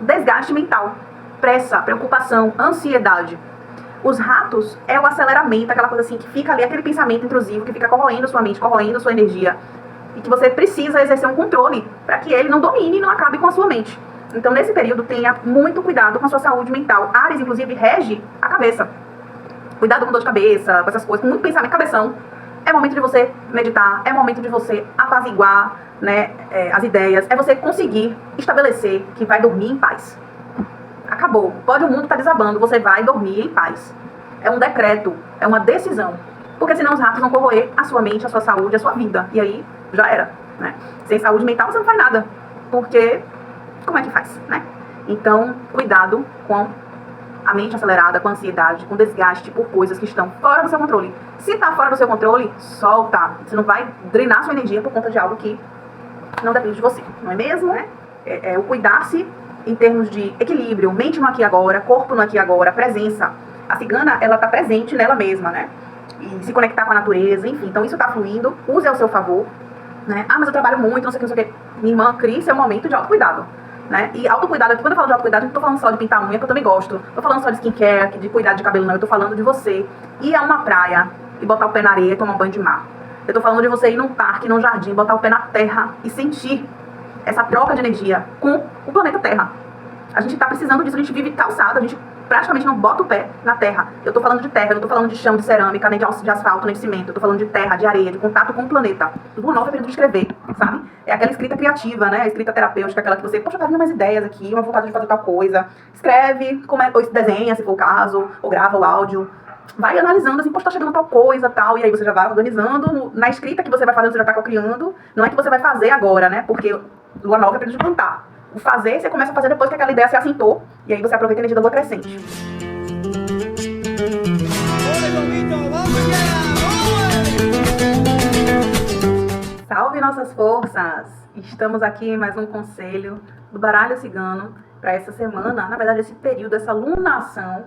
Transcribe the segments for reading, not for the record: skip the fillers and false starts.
desgaste mental, pressa, preocupação, ansiedade. Os ratos é o aceleramento, aquela coisa assim que fica ali, aquele pensamento intrusivo que fica corroendo sua mente, corroendo sua energia, e que você precisa exercer um controle para que ele não domine e não acabe com a sua mente. Então, nesse período, tenha muito cuidado com a sua saúde mental. Áries, inclusive, rege a cabeça. Cuidado com dor de cabeça, com essas coisas, com muito pensamento, cabeção. É momento de você meditar, é momento de você apaziguar, né, as ideias, é você conseguir estabelecer que vai dormir em paz. Acabou. Pode o mundo estar desabando, você vai dormir em paz. É um decreto, é uma decisão. Porque senão os ratos vão corroer a sua mente, a sua saúde, a sua vida. E aí, já era, né? Sem saúde mental você não faz nada. Porque, como é que faz, né? Então, cuidado com a mente acelerada, com a ansiedade, com desgaste por coisas que estão fora do seu controle. Se está fora do seu controle, solta. Você não vai drenar sua energia por conta de algo que não depende de você, não é mesmo? Né? É o cuidar-se em termos de equilíbrio, mente no aqui e agora, corpo no aqui e agora, presença. A cigana, ela está presente nela mesma, né? E se conectar com a natureza, enfim. Então isso está fluindo, use ao seu favor, né? Ah, mas eu trabalho muito, não sei o que, não sei o que. Minha irmã, crie seu momento de autocuidado. Né? E autocuidado aqui, quando eu falo de autocuidado, não tô falando só de pintar unha, que eu também gosto. Tô falando só de skincare, de cuidar de cabelo, não. Eu tô falando de você ir a uma praia e botar o pé na areia e tomar um banho de mar. Eu tô falando de você ir num parque, num jardim, botar o pé na terra e sentir essa troca de energia com o planeta Terra. A gente tá precisando disso, a gente vive calçado, a gente praticamente não bota o pé na terra. Eu tô falando de terra, eu não tô falando de chão, de cerâmica, nem de asfalto, nem de cimento. Eu tô falando de terra, de areia, de contato com o planeta. Lua nova é período de escrever, sabe? É aquela escrita criativa, né? A escrita terapêutica, aquela que você, poxa, tá vindo mais ideias aqui, uma vontade de fazer tal coisa. Escreve, ou desenha, se for o caso, ou grava o áudio. Vai analisando, assim, poxa, tá chegando tal coisa, tal, e aí você já vai organizando. Na escrita que você vai fazendo, você já tá criando. Não é que você vai fazer agora, né? Porque lua nova é período de plantar. O fazer, você começa a fazer depois que aquela ideia se assentou, e aí você aproveita a energia da lua crescente. Salve nossas forças! Estamos aqui em mais um conselho do baralho cigano para essa semana, na verdade esse período, essa lunação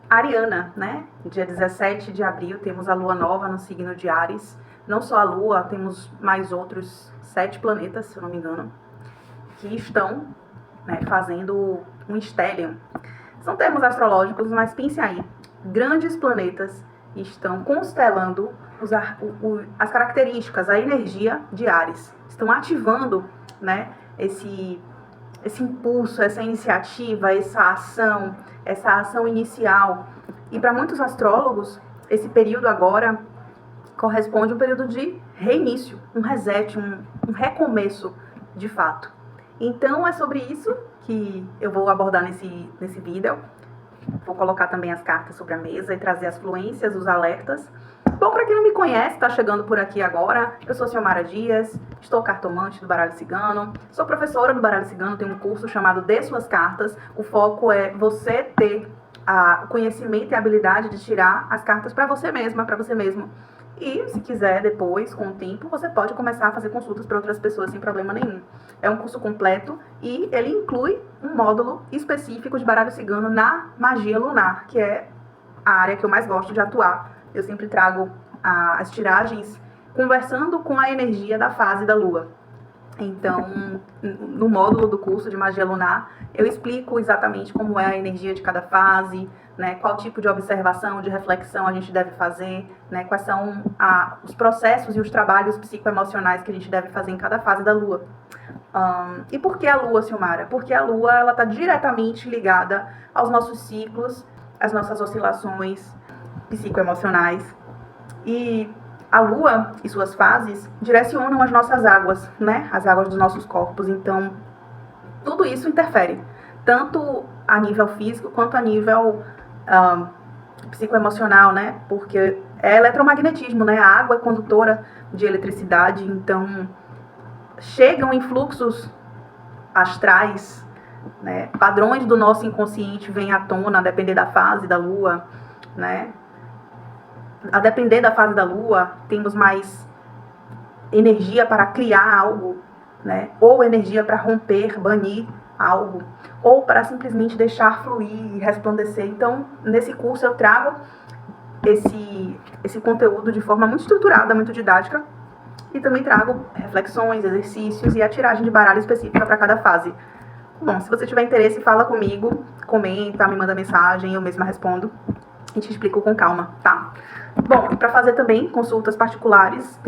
ariana, né? Dia 17 de abril temos a lua nova no signo de Áries. Não só a lua, temos mais outros 7 planetas, se eu não me engano, que estão, né, fazendo um stellium. São termos astrológicos, mas pense aí, grandes planetas estão constelando as características, a energia de Áries. Estão ativando, né, esse impulso, essa iniciativa, essa ação inicial. E para muitos astrólogos, esse período agora corresponde a um período de reinício, um reset, um recomeço de fato. Então é sobre isso que eu vou abordar nesse vídeo. Vou colocar também as cartas sobre a mesa e trazer as fluências, os alertas. Bom, para quem não me conhece, está chegando por aqui agora, eu sou Xiomara Dias, estou cartomante do baralho cigano, sou professora do baralho cigano, tenho um curso chamado Dê Suas Cartas. O foco é você ter o conhecimento e a habilidade de tirar as cartas para você mesma, para você mesmo. E, se quiser, depois, com o tempo, você pode começar a fazer consultas para outras pessoas sem problema nenhum. É um curso completo e ele inclui um módulo específico de baralho cigano na magia lunar, que é a área que eu mais gosto de atuar. Eu sempre trago as tiragens conversando com a energia da fase da lua. Então, no módulo do curso de magia lunar, eu explico exatamente como é a energia de cada fase, né, qual tipo de observação, de reflexão a gente deve fazer, né, quais são os processos e os trabalhos psicoemocionais que a gente deve fazer em cada fase da lua. E por que a lua, Xiomara? Porque a lua está diretamente ligada aos nossos ciclos, às nossas oscilações psicoemocionais. E a lua e suas fases direcionam as nossas águas, né, as águas dos nossos corpos. Então, tudo isso interfere, tanto a nível físico quanto a nível psicoemocional, né? Porque é eletromagnetismo, né? A água é condutora de eletricidade, então chegam em fluxos astrais, né? Padrões do nosso inconsciente vêm à tona a depender da fase da lua, né? A depender da fase da lua, temos mais energia para criar algo, né? Ou energia para romper, banir algo, ou para simplesmente deixar fluir e resplandecer. Então, nesse curso eu trago esse conteúdo de forma muito estruturada, muito didática, e também trago reflexões, exercícios e a tiragem de baralho específica para cada fase. Bom, se você tiver interesse, fala comigo, comenta, me manda mensagem, eu mesma respondo e te explico com calma, tá? Bom, e para fazer também consultas particulares,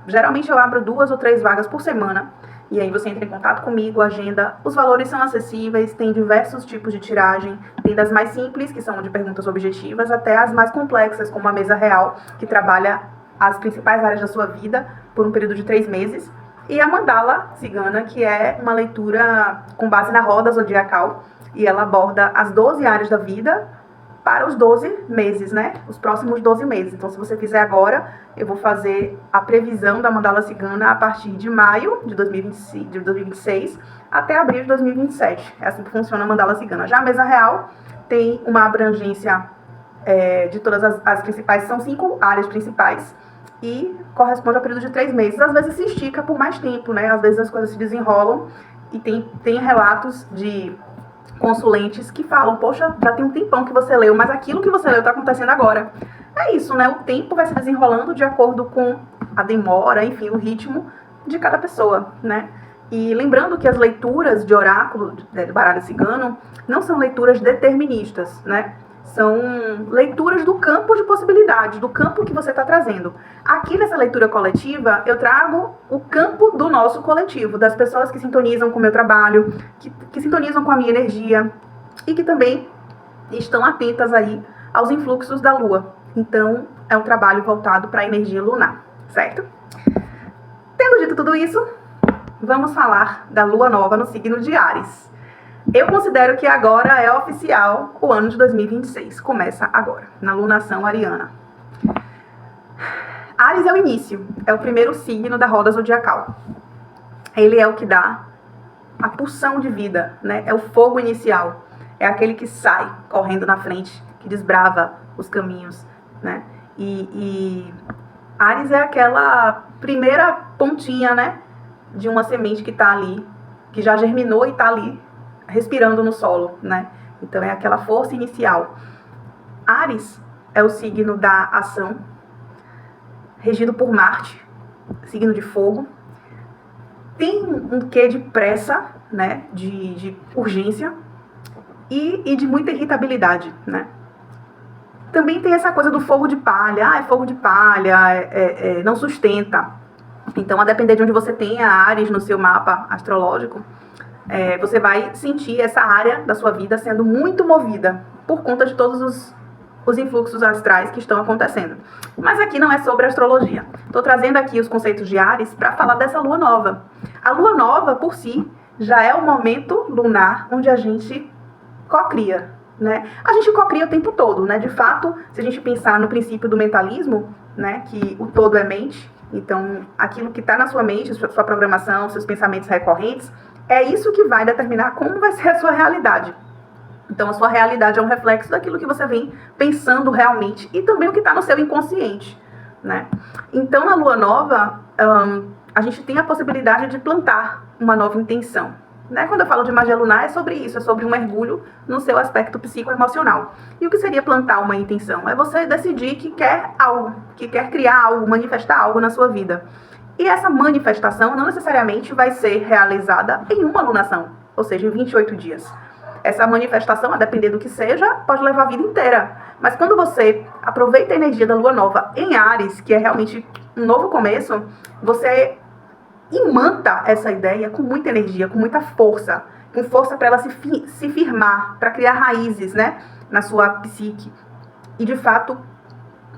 geralmente eu abro 2 ou 3 vagas por semana, e aí você entra em contato comigo, agenda. Os valores são acessíveis, tem diversos tipos de tiragem, tem das mais simples, que são de perguntas objetivas, até as mais complexas, como a mesa real, que trabalha as principais áreas da sua vida por um período de 3 meses, e a mandala cigana, que é uma leitura com base na roda zodiacal, e ela aborda as 12 áreas da vida para os 12 meses, né? Os próximos 12 meses. Então, se você fizer agora, eu vou fazer a previsão da mandala cigana a partir de maio de 2026 até abril de 2027. É assim que funciona a mandala cigana. Já a mesa real tem uma abrangência de todas as principais, são 5 áreas principais, e corresponde ao período de 3 meses. Às vezes se estica por mais tempo, né? Às vezes as coisas se desenrolam e tem relatos de consulentes que falam, poxa, já tem um tempão que você leu, mas aquilo que você leu está acontecendo agora. É isso, né? O tempo vai se desenrolando de acordo com a demora, enfim, o ritmo de cada pessoa, né? E lembrando que as leituras de oráculo do baralho cigano não são leituras deterministas, né? São leituras do campo de possibilidades, do campo que você está trazendo. Aqui nessa leitura coletiva, eu trago o campo do nosso coletivo, das pessoas que sintonizam com o meu trabalho, que sintonizam com a minha energia e que também estão atentas aí aos influxos da Lua. Então, é um trabalho voltado para a energia lunar, certo? Tendo dito tudo isso, vamos falar da Lua Nova no signo de Áries. Eu considero que agora é oficial o ano de 2026. Começa agora, na lunação ariana. Áries é o início, é o primeiro signo da roda zodiacal. Ele é o que dá a pulsão de vida, né? É o fogo inicial. É aquele que sai correndo na frente, que desbrava os caminhos, né? E Áries é aquela primeira pontinha, né? De uma semente que está ali, que já germinou e está ali, respirando no solo, né? Então é aquela força inicial. Áries é o signo da ação, regido por Marte, signo de fogo. Tem um quê de pressa, né? De urgência e de muita irritabilidade, né? Também tem essa coisa do fogo de palha. É fogo de palha, não sustenta. Então, a depender de onde você tenha Áries no seu mapa astrológico, você vai sentir essa área da sua vida sendo muito movida por conta de todos os influxos astrais que estão acontecendo. Mas aqui não é sobre astrologia. Estou trazendo aqui os conceitos de Áries para falar dessa lua nova. A lua nova, por si, já é o momento lunar onde a gente cocria, né? A gente cocria o tempo todo, né? De fato, se a gente pensar no princípio do mentalismo, né? Que o todo é mente. Então, aquilo que está na sua mente, sua programação, seus pensamentos recorrentes, é isso que vai determinar como vai ser a sua realidade. Então, a sua realidade é um reflexo daquilo que você vem pensando realmente e também o que está no seu inconsciente, né? Então, na lua nova, a gente tem a possibilidade de plantar uma nova intenção, né? Quando eu falo de magia lunar, é sobre isso, é sobre um mergulho no seu aspecto psicoemocional. E o que seria plantar uma intenção? É você decidir que quer algo, que quer criar algo, manifestar algo na sua vida. E essa manifestação não necessariamente vai ser realizada em uma lunação, ou seja, em 28 dias. Essa manifestação, a depender do que seja, pode levar a vida inteira. Mas quando você aproveita a energia da lua nova em Áries, que é realmente um novo começo, você imanta essa ideia com muita energia, com muita força, com força para ela se firmar, para criar raízes, né, na sua psique. E, de fato,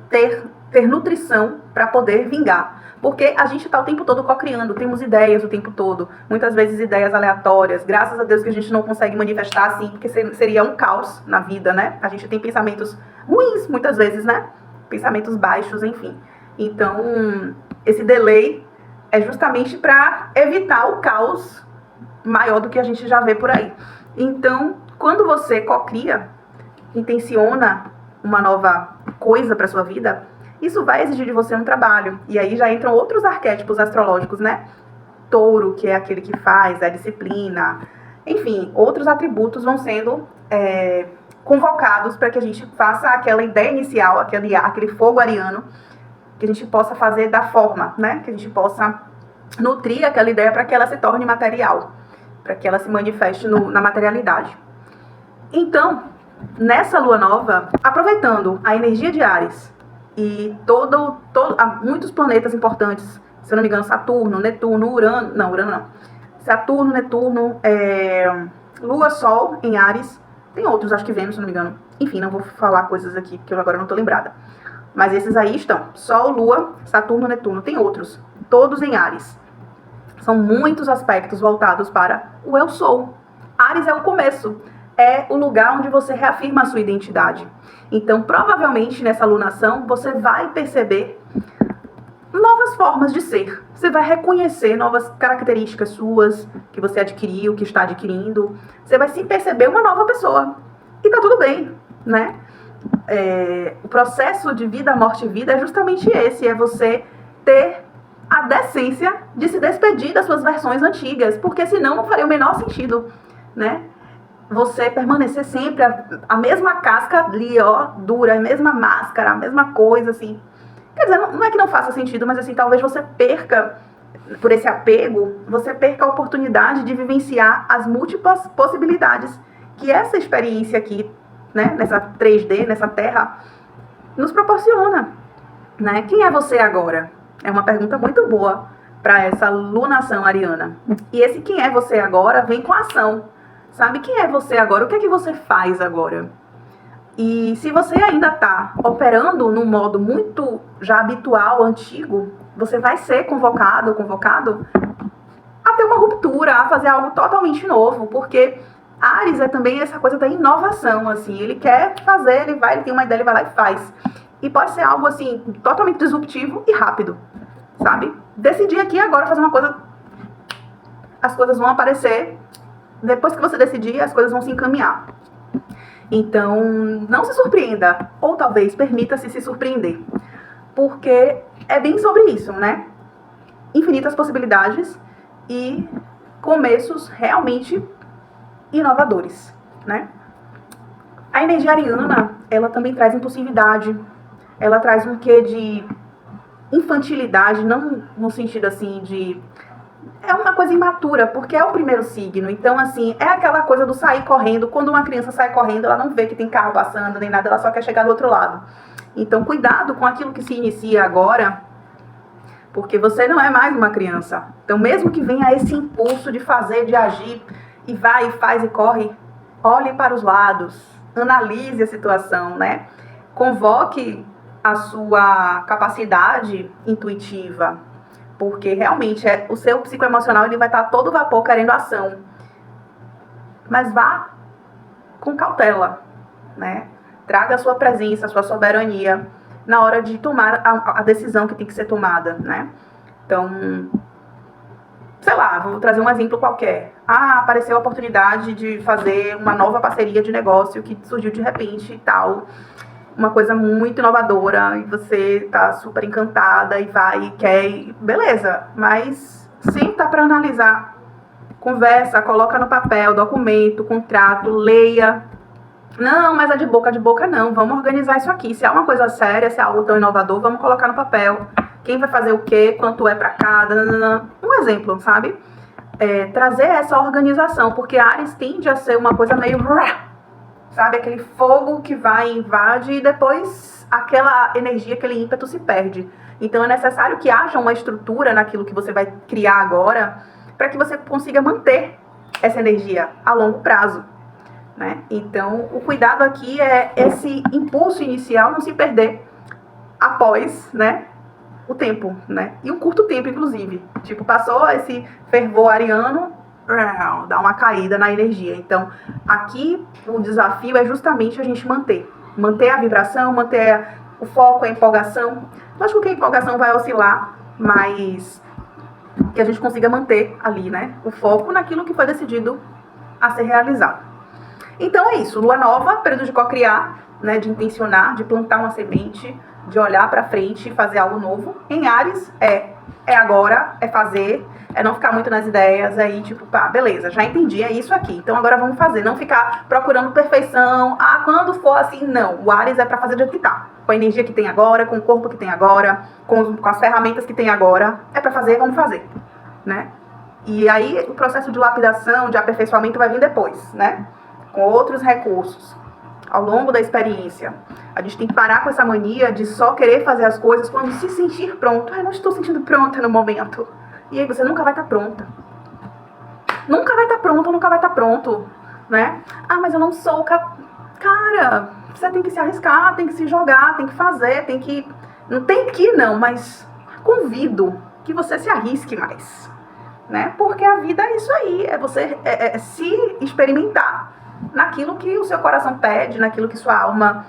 ter nutrição para poder vingar. Porque a gente está o tempo todo cocriando, temos ideias o tempo todo, muitas vezes ideias aleatórias, graças a Deus que a gente não consegue manifestar assim, porque seria um caos na vida, né? A gente tem pensamentos ruins, muitas vezes, né? Pensamentos baixos, enfim. Então, esse delay é justamente para evitar o caos maior do que a gente já vê por aí. Então, quando você cocria, intenciona uma nova coisa para sua vida, isso vai exigir de você um trabalho. E aí já entram outros arquétipos astrológicos, né? Touro, que é aquele que faz a disciplina. Enfim, outros atributos vão sendo convocados para que a gente faça aquela ideia inicial, aquele fogo ariano, que a gente possa fazer da forma, né? Que a gente possa nutrir aquela ideia para que ela se torne material. para que ela se manifeste na materialidade. Então, nessa lua nova, aproveitando a energia de Áries e muitos planetas importantes, se eu não me engano, Saturno, Netuno, Urano não. Saturno, Netuno, Lua, Sol em Áries, tem outros, acho que Vênus, se eu não me engano. Enfim, não vou falar coisas aqui que eu agora não tô lembrada. Mas esses aí estão, Sol, Lua, Saturno, Netuno, tem outros, todos em Áries. São muitos aspectos voltados para o eu sou. Áries é o começo, é o lugar onde você reafirma a sua identidade. Então, provavelmente, nessa lunação, você vai perceber novas formas de ser. Você vai reconhecer novas características suas, que você adquiriu, que está adquirindo. Você vai se perceber uma nova pessoa. E tá tudo bem, né? O processo de vida, morte e vida é justamente esse. É você ter a decência de se despedir das suas versões antigas. Porque senão não faria o menor sentido, né? Você permanecer sempre a mesma casca ali, ó, dura, a mesma máscara, a mesma coisa, assim. Quer dizer, não é que não faça sentido, mas assim, talvez você perca, por esse apego, você perca a oportunidade de vivenciar as múltiplas possibilidades que essa experiência aqui, né, nessa 3D, nessa Terra, nos proporciona, né? Quem é você agora? É uma pergunta muito boa para essa lunação ariana. E esse quem é você agora vem com a ação. Sabe, quem é você agora? O que é que você faz agora? E se você ainda está operando num modo muito já habitual, antigo, você vai ser convocado a ter uma ruptura, a fazer algo totalmente novo, porque Áries é também essa coisa da inovação, assim, ele quer fazer, ele tem uma ideia, ele vai lá e faz. E pode ser algo, assim, totalmente disruptivo e rápido, sabe? Decidir aqui agora fazer uma coisa, as coisas vão aparecer. Depois que você decidir, as coisas vão se encaminhar. Então, não se surpreenda. Ou talvez permita-se se surpreender. Porque é bem sobre isso, né? Infinitas possibilidades e começos realmente inovadores, né? A energia ariana, ela também traz impulsividade. Ela traz um quê de infantilidade, não no sentido assim de... É uma coisa imatura, porque é o primeiro signo. Então, assim, é aquela coisa do sair correndo. Quando uma criança sai correndo, ela não vê que tem carro passando, nem nada, ela só quer chegar do outro lado. Então, cuidado com aquilo que se inicia agora, porque você não é mais uma criança. Então, mesmo que venha esse impulso de fazer, de agir, e vai, e faz, e corre, olhe para os lados, analise a situação, né? Convoque a sua capacidade intuitiva, porque realmente o seu psicoemocional ele vai estar todo vapor querendo ação. Mas vá com cautela, né? Traga a sua presença, a sua soberania na hora de tomar a decisão que tem que ser tomada, né? Então, sei lá, vou trazer um exemplo qualquer. Apareceu a oportunidade de fazer uma nova parceria de negócio que surgiu de repente e tal. Uma coisa muito inovadora e você tá super encantada e vai e quer, beleza, mas senta para analisar, conversa, coloca no papel, documento, contrato, leia. Não, mas é de boca não, vamos organizar isso aqui. Se é uma coisa séria, se é algo tão inovador, vamos colocar no papel. Quem vai fazer o quê, quanto é para cada, nanana. Um exemplo, sabe? Trazer essa organização, porque Áries tende a ser uma coisa meio... Sabe, aquele fogo que vai e invade e depois aquela energia, aquele ímpeto se perde. Então é necessário que haja uma estrutura naquilo que você vai criar agora para que você consiga manter essa energia a longo prazo, né? Então o cuidado aqui é esse impulso inicial não se perder após, né, o tempo, né? E um curto tempo, inclusive. Tipo, passou esse fervor ariano, dá uma caída na energia. Então, aqui o desafio é justamente a gente manter a vibração, manter o foco, a empolgação. Lógico que a empolgação vai oscilar, mas que a gente consiga manter ali, né, o foco naquilo que foi decidido a ser realizado. Então é isso, lua nova, período de cocriar, né, de intencionar, de plantar uma semente, de olhar para frente e fazer algo novo. Em Áries é agora, é fazer, é não ficar muito nas ideias, aí tipo, pá, beleza, já entendi, é isso aqui, então agora vamos fazer, não ficar procurando perfeição, quando for assim, não, o Áries é pra fazer do jeito que tá, com a energia que tem agora, com o corpo que tem agora, com as ferramentas que tem agora, é pra fazer, vamos fazer, né? E aí o processo de lapidação, de aperfeiçoamento vai vir depois, né? Com outros recursos, ao longo da experiência. A gente tem que parar com essa mania de só querer fazer as coisas quando se sentir pronto. Não estou sentindo pronta no momento. E aí você nunca vai estar pronta. Nunca vai estar pronto, nunca vai estar pronto, né? Mas eu não sou Cara, você tem que se arriscar, tem que se jogar, tem que fazer, tem que... Não tem que não, mas convido que você se arrisque mais, né? Porque a vida é isso aí, é você se experimentar naquilo que o seu coração pede, naquilo que sua alma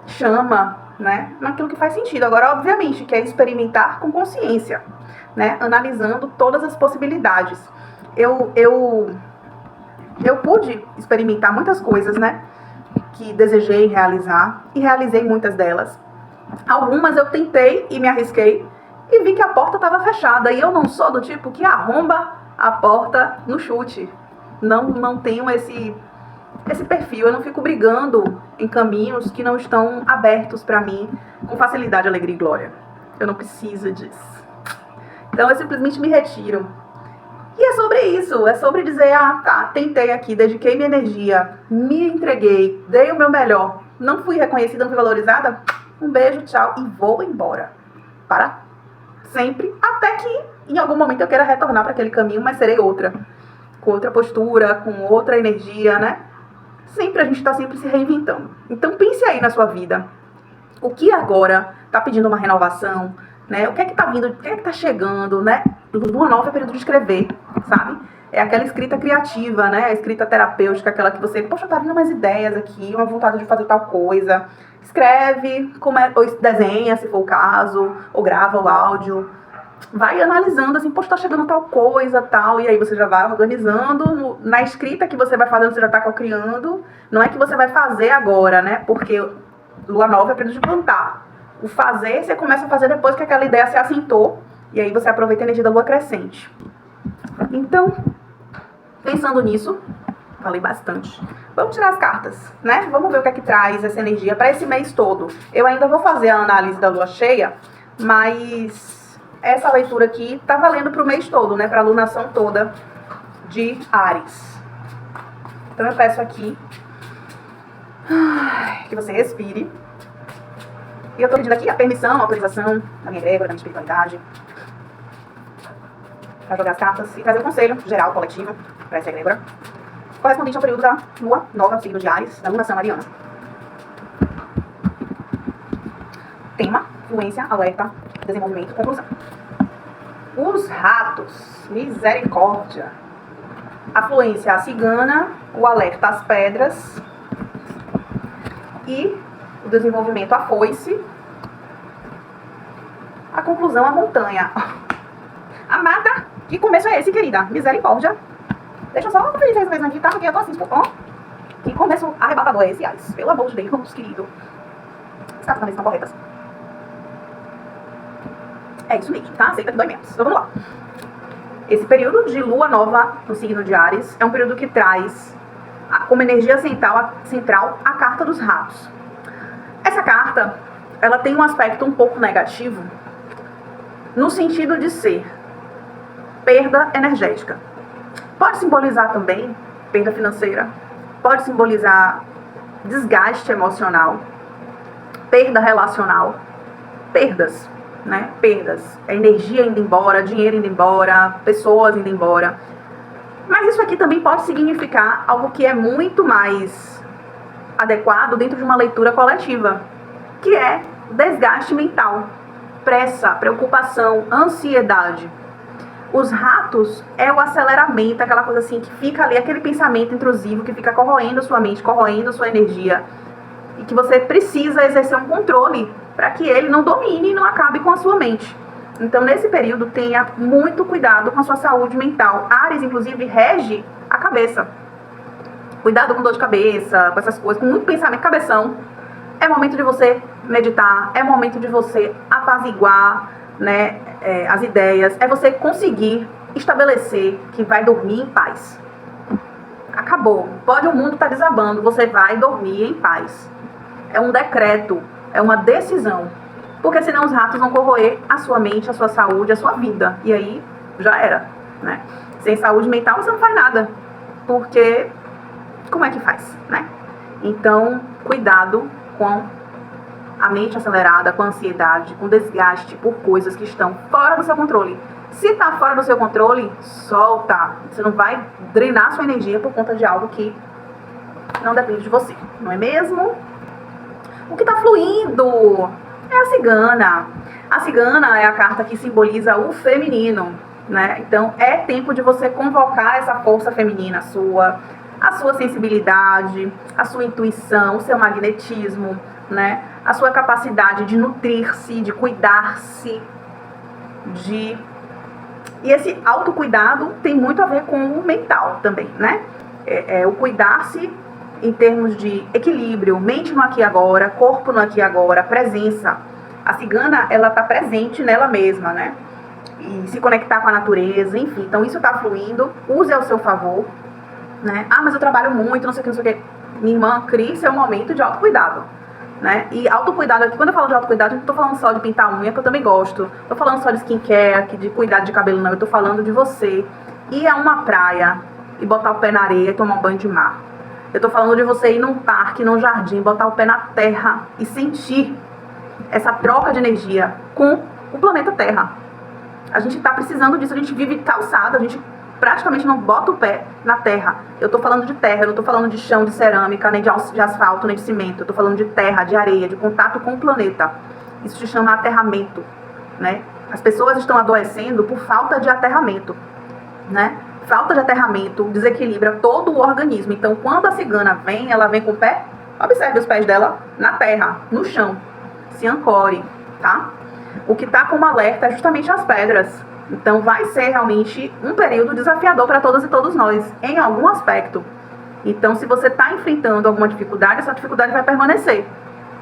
chama, né? Naquilo que faz sentido. Agora, obviamente, que é experimentar com consciência, né? Analisando todas as possibilidades. Eu pude experimentar muitas coisas, né? Que desejei realizar e realizei muitas delas. Algumas eu tentei e me arrisquei e vi que a porta estava fechada. E eu não sou do tipo que arromba a porta no chute. Não tenho esse perfil. Eu não fico brigando em caminhos que não estão abertos para mim com facilidade, alegria e glória. Eu não preciso disso. Então eu simplesmente me retiro. E é sobre isso, é sobre dizer, tentei aqui, dediquei minha energia, me entreguei, dei o meu melhor, não fui reconhecida, não fui valorizada, um beijo, tchau, e vou embora. Para sempre, até que em algum momento eu queira retornar para aquele caminho, mas serei outra, com outra postura, com outra energia, né? Sempre, a gente está sempre se reinventando. Então pense aí na sua vida, o que agora está pedindo uma renovação, né? O que é que está vindo, o que é que está chegando, né? Lua nova é período de escrever, sabe? É aquela escrita criativa, né? A escrita terapêutica, aquela que você, poxa, tá vindo umas ideias aqui, uma vontade de fazer tal coisa. Escreve, ou desenha, se for o caso, ou grava o áudio. Vai analisando, assim, poxa, tá chegando tal coisa, tal, e aí você já vai organizando. Na escrita que você vai fazendo, você já tá criando. Não é que você vai fazer agora, né? Porque lua nova é período de plantar. O fazer, você começa a fazer depois que aquela ideia se assentou. E aí você aproveita a energia da lua crescente. Então, pensando nisso, falei bastante. Vamos tirar as cartas, né? Vamos ver o que é que traz essa energia para esse mês todo. Eu ainda vou fazer a análise da lua cheia, mas essa leitura aqui tá valendo pro mês todo, né? Pra alunação toda de Áries. Então eu peço aqui que você respire. E eu tô pedindo aqui a permissão, a autorização da minha egrégora, da minha espiritualidade, para jogar as cartas e trazer o conselho geral, coletivo, para essa egrégora, correspondente ao período da lua nova, signo de Áries, da lunação ariana. Tema, fluência, alerta, desenvolvimento, conclusão. Os ratos, misericórdia. A fluência, a cigana, o alerta, as pedras e o desenvolvimento, a foice, a conclusão, a montanha. Amada, que começo é esse, querida? Misericórdia. Deixa eu só conferir esse mesmo aqui, tá? Porque eu tô assim, que começo arrebatador é esse, Ares? Pelo amor de Deus, querido. As cartas também estão corretas. É isso mesmo, tá? Aceita que dói menos. Então vamos lá. Esse período de lua nova no signo de Áries é um período que traz como energia central a carta dos ratos. Essa carta, ela tem um aspecto um pouco negativo, no sentido de ser perda energética. Pode simbolizar também perda financeira, pode simbolizar desgaste emocional, perda relacional, perdas, né? Perdas, energia indo embora, dinheiro indo embora, pessoas indo embora. Mas isso aqui também pode significar algo que é muito mais adequado dentro de uma leitura coletiva, que é desgaste mental, pressa, preocupação, ansiedade. Os ratos é o aceleramento, aquela coisa assim que fica ali, aquele pensamento intrusivo que fica corroendo sua mente, corroendo sua energia, e que você precisa exercer um controle para que ele não domine e não acabe com a sua mente. Então, nesse período, tenha muito cuidado com a sua saúde mental. Áries, inclusive, rege a cabeça. Cuidado com dor de cabeça, com essas coisas, com muito pensamento, cabeção. É momento de você meditar, é momento de você apaziguar, né, as ideias. É você conseguir estabelecer que vai dormir em paz. Acabou. Pode o mundo estar desabando, você vai dormir em paz. É um decreto, é uma decisão. Porque senão os ratos vão corroer a sua mente, a sua saúde, a sua vida. E aí, já era, né? Sem saúde mental você não faz nada, porque como é que faz, né? Então, cuidado com a mente acelerada, com a ansiedade, com desgaste por coisas que estão fora do seu controle. Se está fora do seu controle, solta. Você não vai drenar sua energia por conta de algo que não depende de você, não é mesmo? O que está fluindo é a cigana. A cigana é a carta que simboliza o feminino, né? Então, é tempo de você convocar essa força feminina sua, a sua sensibilidade, a sua intuição, o seu magnetismo, né? A sua capacidade de nutrir-se, de cuidar-se, E esse autocuidado tem muito a ver com o mental também, né? O cuidar-se em termos de equilíbrio, mente no aqui e agora, corpo no aqui e agora, presença. A cigana, ela tá presente nela mesma, né? E se conectar com a natureza, enfim. Então isso tá fluindo, use ao seu favor, né? Ah, mas eu trabalho muito, não sei o que, não sei o que. Minha irmã, crie seu momento de autocuidado, né? E autocuidado aqui, quando eu falo de autocuidado, eu não tô falando só de pintar unha, que eu também gosto. Tô falando só de skincare, de cuidado de cabelo, não. Eu tô falando de você ir a uma praia e botar o pé na areia e tomar um banho de mar. Eu tô falando de você ir num parque, num jardim, botar o pé na terra e sentir essa troca de energia com o planeta Terra. A gente tá precisando disso, a gente vive calçado, a gente praticamente não bota o pé na terra. Eu tô falando de terra, eu não tô falando de chão, de cerâmica, nem de asfalto, nem de cimento. Eu tô falando de terra, de areia, de contato com o planeta. Isso se chama aterramento, né? As pessoas estão adoecendo por falta de aterramento, né? Falta de aterramento desequilibra todo o organismo. Então, quando a cigana vem, ela vem com o pé, observe os pés dela na terra, no chão. Se ancore, tá? O que tá como alerta é justamente as pedras. Então vai ser realmente um período desafiador para todas e todos nós, em algum aspecto. Então, se você está enfrentando alguma dificuldade, essa dificuldade vai permanecer.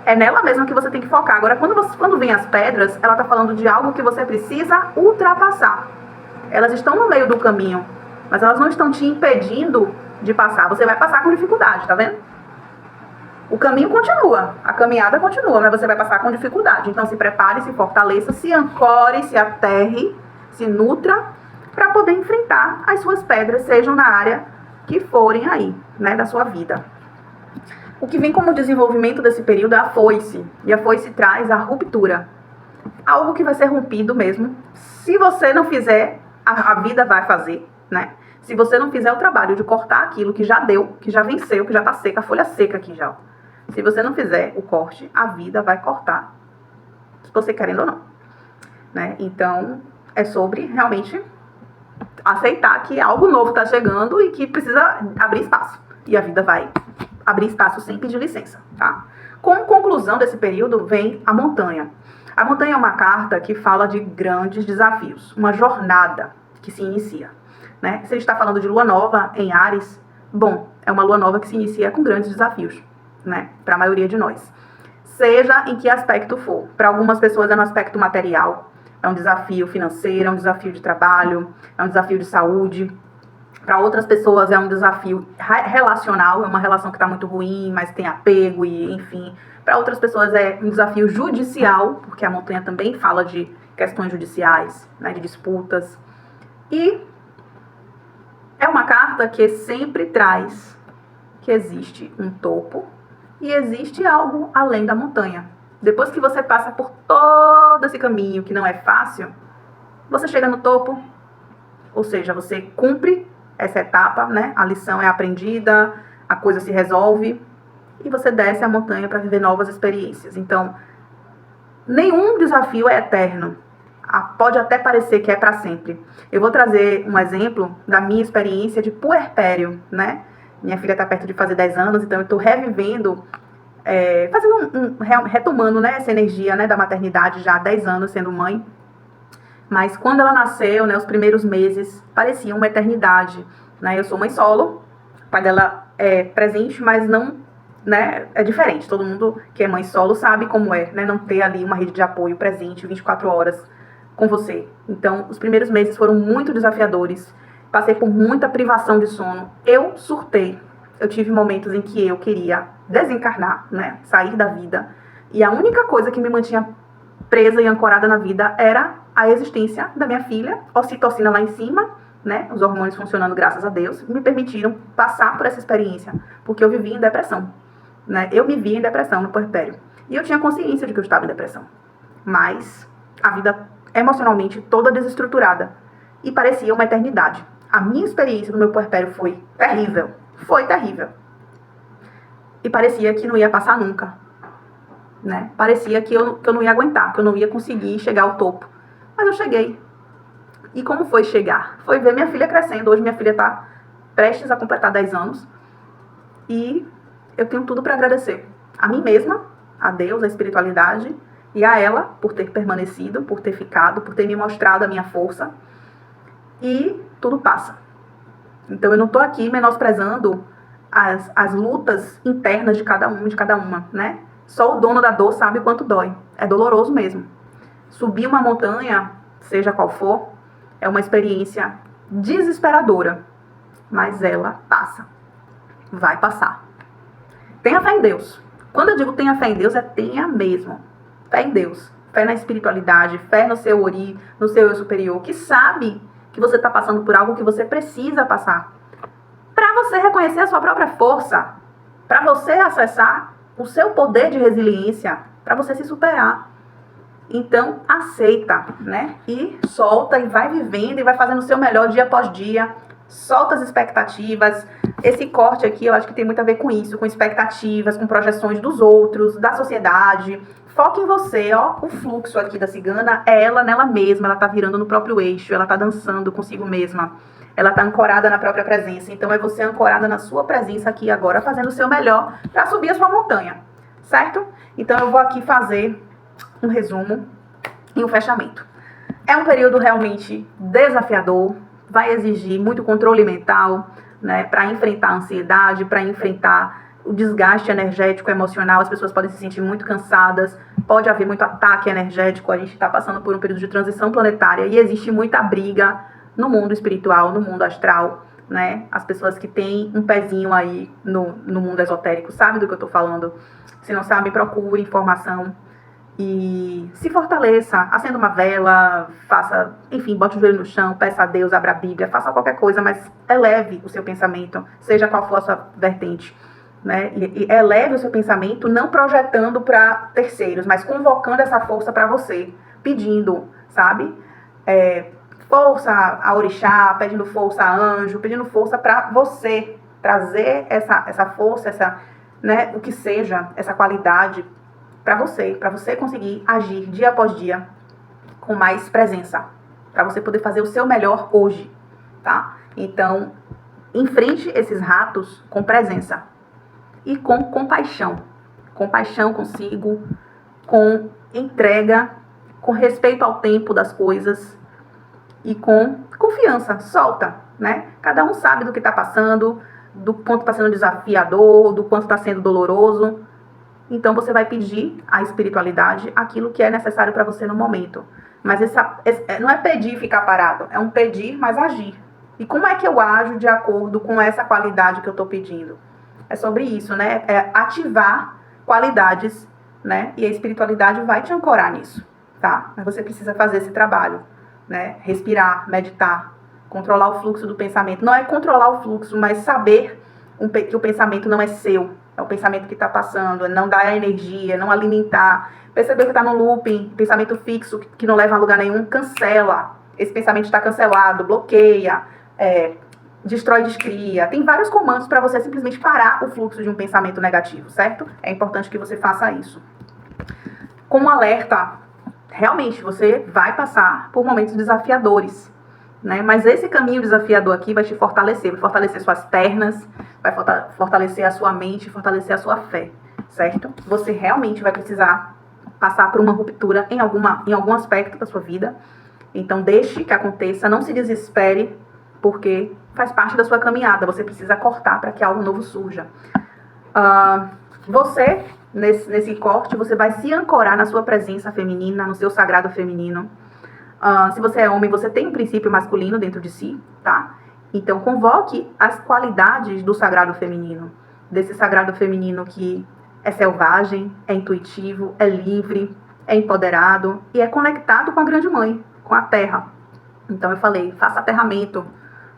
É nela mesma que você tem que focar. Agora, quando vem as pedras, ela está falando de algo que você precisa ultrapassar. Elas estão no meio do caminho, mas elas não estão te impedindo de passar. Você vai passar com dificuldade, tá vendo? O caminho continua, a caminhada continua, mas você vai passar com dificuldade. Então, se prepare, se fortaleça, se ancore, se aterre, se nutra para poder enfrentar as suas pedras, sejam na área que forem aí, né, da sua vida. O que vem como desenvolvimento desse período é a foice. E a foice traz a ruptura. Algo que vai ser rompido mesmo. Se você não fizer, a vida vai fazer, né? Se você não fizer o trabalho de cortar aquilo que já deu, que já venceu, que já tá seca, a folha seca aqui já. Se você não fizer o corte, a vida vai cortar. Se você querendo ou não, né? Então, é sobre realmente aceitar que algo novo está chegando e que precisa abrir espaço. E a vida vai abrir espaço sem pedir licença, tá? Como conclusão desse período vem a montanha. A montanha é uma carta que fala de grandes desafios, uma jornada que se inicia, né? Se a gente está falando de lua nova em Áries, bom, é uma lua nova que se inicia com grandes desafios, né? Para a maioria de nós. Seja em que aspecto for. Para algumas pessoas é no aspecto material, é um desafio financeiro, é um desafio de trabalho, é um desafio de saúde. Para outras pessoas é um desafio relacional, é uma relação que está muito ruim, mas tem apego e enfim. Para outras pessoas é um desafio judicial, porque a montanha também fala de questões judiciais, né, de disputas. E é uma carta que sempre traz que existe um topo e existe algo além da montanha. Depois que você passa por todo esse caminho que não é fácil, você chega no topo, ou seja, você cumpre essa etapa, né? A lição é aprendida, a coisa se resolve e você desce a montanha para viver novas experiências. Então, nenhum desafio é eterno. Pode até parecer que é para sempre. Eu vou trazer um exemplo da minha experiência de puerpério, né? Minha filha está perto de fazer 10 anos, então eu estou revivendo, retomando, né, essa energia, né, da maternidade já há 10 anos sendo mãe. Mas quando ela nasceu, né, os primeiros meses pareciam uma eternidade, né? Eu sou mãe solo, o pai dela é presente, mas não, né, é diferente. Todo mundo que é mãe solo sabe como é, né, não ter ali uma rede de apoio presente 24 horas com você. Então, os primeiros meses foram muito desafiadores. Passei por muita privação de sono. Eu surtei. Eu tive momentos em que eu queria desencarnar, né, sair da vida. E a única coisa que me mantinha presa e ancorada na vida era a existência da minha filha, ocitocina lá em cima, né, os hormônios funcionando graças a Deus, me permitiram passar por essa experiência, porque eu vivia em depressão, né? Eu me via em depressão no puerpério. E eu tinha consciência de que eu estava em depressão. Mas a vida emocionalmente toda desestruturada. E parecia uma eternidade. A minha experiência no meu puerpério foi terrível. Foi terrível. E parecia que não ia passar nunca, né? Parecia que eu não ia aguentar, que eu não ia conseguir chegar ao topo. Mas eu cheguei. E como foi chegar? Foi ver minha filha crescendo. Hoje minha filha está prestes a completar 10 anos. E eu tenho tudo para agradecer. A mim mesma, a Deus, a espiritualidade, e a ela por ter permanecido, por ter ficado, por ter me mostrado a minha força. E tudo passa. Então eu não estou aqui menosprezando as lutas internas de cada um, de cada uma, né? Só o dono da dor sabe quanto dói. É doloroso mesmo. Subir uma montanha, seja qual for, é uma experiência desesperadora. Mas ela passa. Vai passar. Tenha fé em Deus. Quando eu digo tenha fé em Deus, é tenha mesmo. Fé em Deus. Fé na espiritualidade, fé no seu ori, no seu eu superior, que sabe que você está passando por algo que você precisa passar. Para você reconhecer a sua própria força. Para você acessar o seu poder de resiliência. Para você se superar. Então, aceita, né? E solta, e vai vivendo, e vai fazendo o seu melhor dia após dia. Solta as expectativas. Esse corte aqui, eu acho que tem muito a ver com isso, com expectativas, com projeções dos outros, da sociedade. Foca em você, ó. O fluxo aqui da cigana é ela nela mesma, ela tá virando no próprio eixo, ela tá dançando consigo mesma. Ela tá ancorada na própria presença. Então, é você ancorada na sua presença aqui agora, fazendo o seu melhor para subir a sua montanha, certo? Então, eu vou aqui fazer um resumo e um fechamento. É um período realmente desafiador, vai exigir muito controle mental, né, para enfrentar a ansiedade, para enfrentar o desgaste energético, emocional. As pessoas podem se sentir muito cansadas, pode haver muito ataque energético, a gente está passando por um período de transição planetária e existe muita briga no mundo espiritual, no mundo astral, né? As pessoas que têm um pezinho aí no mundo esotérico sabem do que eu estou falando. Se não sabem, procure informação. E se fortaleça, acenda uma vela, faça, enfim, bote o joelho no chão, peça a Deus, abra a Bíblia, faça qualquer coisa, mas eleve o seu pensamento, seja qual for a sua vertente, né? E eleve o seu pensamento, não projetando para terceiros, mas convocando essa força para você, pedindo, sabe? Força a orixá, pedindo força a anjo, pedindo força para você, trazer essa força, né, o que seja, essa qualidade para você conseguir agir dia após dia com mais presença, para você poder fazer o seu melhor hoje, tá? Então, enfrente esses ratos com presença e com compaixão consigo, com entrega, com respeito ao tempo das coisas e com confiança, solta, né? Cada um sabe do que está passando, do quanto está sendo desafiador, do quanto está sendo doloroso. Então, você vai pedir à espiritualidade aquilo que é necessário para você no momento. Mas não é pedir e ficar parado. É um pedir, mas agir. E como é que eu ajo de acordo com essa qualidade que eu estou pedindo? É sobre isso, né? É ativar qualidades, né? E a espiritualidade vai te ancorar nisso, tá? Mas você precisa fazer esse trabalho, né? Respirar, meditar, controlar o fluxo do pensamento. Não é controlar o fluxo, mas saber que o pensamento não é seu. É o pensamento que está passando, não dar energia, não alimentar. Perceber que está no looping, pensamento fixo, que não leva a lugar nenhum, cancela. Esse pensamento está cancelado, bloqueia, destrói, descria. Tem vários comandos para você simplesmente parar o fluxo de um pensamento negativo, certo? É importante que você faça isso. Como alerta, realmente você vai passar por momentos desafiadores, né? Mas esse caminho desafiador aqui vai te fortalecer, vai fortalecer suas pernas, vai fortalecer a sua mente, fortalecer a sua fé, certo? Você realmente vai precisar passar por uma ruptura em algum aspecto da sua vida. Então deixe que aconteça, não se desespere, porque faz parte da sua caminhada, você precisa cortar para que algo novo surja. Você, nesse corte, você vai se ancorar na sua presença feminina, no seu sagrado feminino. Se você é homem, você tem um princípio masculino dentro de si, tá? Então, convoque as qualidades do sagrado feminino. Desse sagrado feminino que é selvagem, é intuitivo, é livre, é empoderado e é conectado com a grande mãe, com a terra. Então, eu falei, faça aterramento,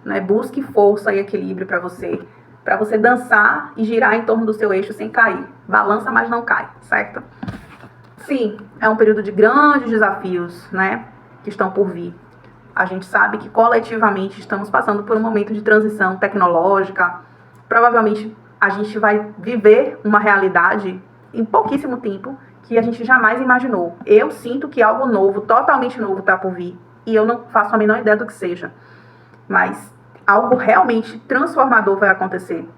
né? Busque força e equilíbrio para você dançar e girar em torno do seu eixo sem cair. Balança, mas não cai, certo? Sim, é um período de grandes desafios, né, que estão por vir. A gente sabe que coletivamente estamos passando por um momento de transição tecnológica. Provavelmente a gente vai viver uma realidade em pouquíssimo tempo que a gente jamais imaginou. Eu sinto que algo novo, totalmente novo, está por vir. E eu não faço a menor ideia do que seja. Mas algo realmente transformador vai acontecer.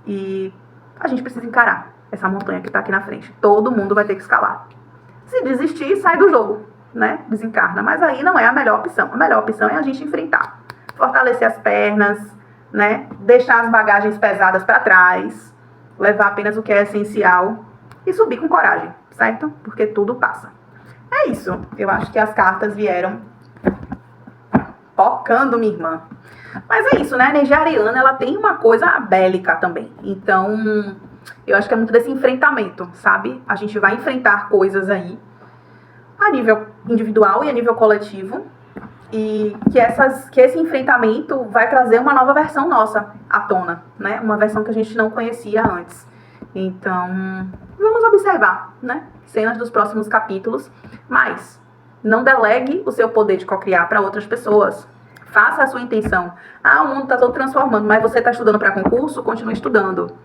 E a gente precisa encarar essa montanha que está aqui na frente. Todo mundo vai ter que escalar. Se desistir, sai do jogo, né? Desencarna. Mas aí não é a melhor opção. A melhor opção é a gente enfrentar. Fortalecer as pernas, né? Deixar as bagagens pesadas para trás. Levar apenas o que é essencial. E subir com coragem, certo? Porque tudo passa. É isso. Eu acho que as cartas vieram tocando minha irmã. Mas é isso, né? A energia ariana, ela tem uma coisa bélica também. Então, eu acho que é muito desse enfrentamento, sabe? A gente vai enfrentar coisas aí a nível individual e a nível coletivo. E que esse enfrentamento vai trazer uma nova versão nossa à tona, né? Uma versão que a gente não conhecia antes. Então, vamos observar, né? Cenas dos próximos capítulos. Mas não delegue o seu poder de cocriar para outras pessoas. Faça a sua intenção. Ah, o mundo está todo transformando, mas você está estudando para concurso? Continue estudando.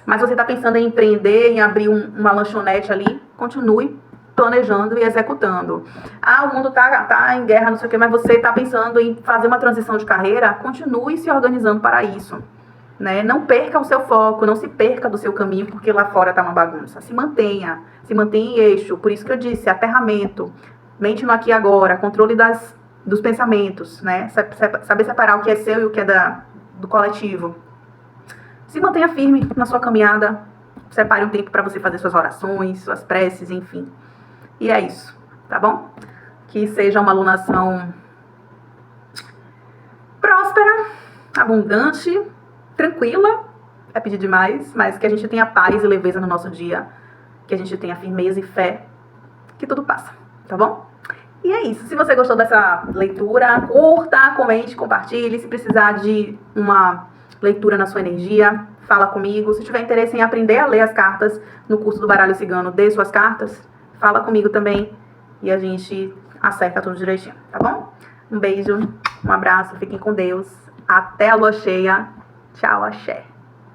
Mas você está pensando em empreender, em abrir uma lanchonete ali? Continue planejando e executando. Ah, o mundo tá em guerra, não sei o quê, mas você está pensando em fazer uma transição de carreira? Continue se organizando para isso. Né? Não perca o seu foco, não se perca do seu caminho, porque lá fora está uma bagunça. Se mantenha em eixo. Por isso que eu disse, aterramento, mente no aqui e agora, controle dos pensamentos, né? Saber separar o que é seu e o que é do coletivo. Se mantenha firme na sua caminhada. Separe um tempo para você fazer suas orações, suas preces, enfim. E é isso, tá bom? Que seja uma alunação próspera, abundante, tranquila. É pedir demais, mas que a gente tenha paz e leveza no nosso dia. Que a gente tenha firmeza e fé. Que tudo passa, tá bom? E é isso. Se você gostou dessa leitura, curta, comente, compartilhe. Se precisar de uma leitura na sua energia, fala comigo. Se tiver interesse em aprender a ler as cartas no curso do Baralho Cigano, dê suas cartas, fala comigo também. E a gente acerta tudo direitinho, tá bom? Um beijo, um abraço, fiquem com Deus. Até a lua cheia. Tchau, axé.